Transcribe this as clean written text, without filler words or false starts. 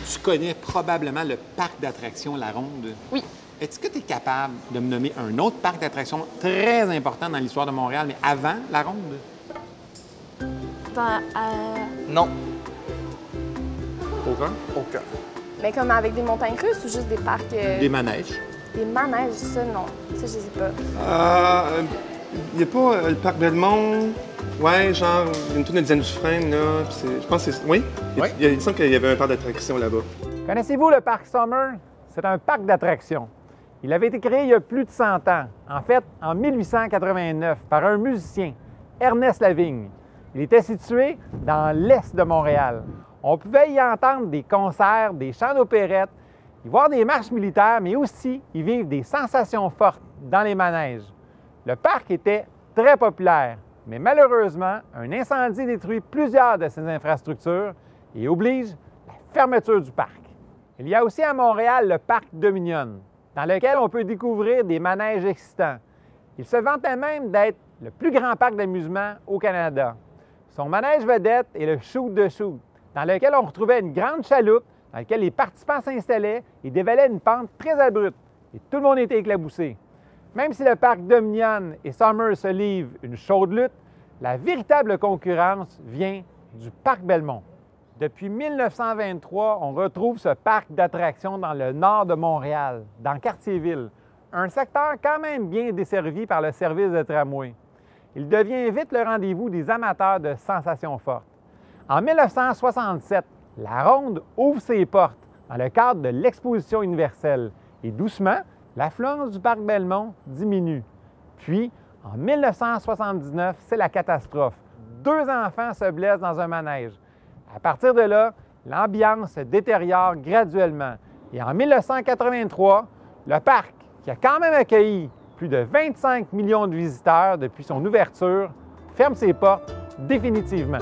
tu connais probablement le parc d'attractions La Ronde. Oui. Est-ce que tu es capable de me nommer un autre parc d'attractions très important dans l'histoire de Montréal, mais avant La Ronde? Non. Aucun? Aucun. Mais comme avec des montagnes russes ou juste des parcs... Des manèges. Des manèges, ça, non. Ça, je sais pas. Il n'y a pas le parc Belmont. Ouais, genre, il y a une tour de Diane Dufresne, là. Je pense que c'est. Oui? Oui. Il me semble qu'il y avait un parc d'attractions là-bas. Connaissez-vous le parc Summer? C'est un parc d'attractions. Il avait été créé il y a plus de 100 ans, en fait en 1889, par un musicien, Ernest Lavigne. Il était situé dans l'est de Montréal. On pouvait y entendre des concerts, des chants d'opérette, y voir des marches militaires, mais aussi y vivre des sensations fortes dans les manèges. Le parc était très populaire, mais malheureusement, un incendie détruit plusieurs de ces infrastructures et oblige la fermeture du parc. Il y a aussi à Montréal le parc Dominion, dans lequel on peut découvrir des manèges excitants. Il se vantait même d'être le plus grand parc d'amusement au Canada. Son manège vedette est le Chute de Chute, dans lequel on retrouvait une grande chaloupe dans laquelle les participants s'installaient et dévalaient une pente très abrupte. Et tout le monde était éclaboussé. Même si le parc Dominion et Summer se livrent une chaude lutte, la véritable concurrence vient du parc Belmont. Depuis 1923, on retrouve ce parc d'attractions dans le nord de Montréal, dans Cartierville, un secteur quand même bien desservi par le service de tramway. Il devient vite le rendez-vous des amateurs de sensations fortes. En 1967, la Ronde ouvre ses portes dans le cadre de l'Exposition universelle et doucement, l'affluence du parc Belmont diminue. Puis, en 1979, c'est la catastrophe. 2 enfants se blessent dans un manège. À partir de là, l'ambiance se détériore graduellement. Et en 1983, le parc, qui a quand même accueilli plus de 25 millions de visiteurs depuis son ouverture, ferme ses portes définitivement.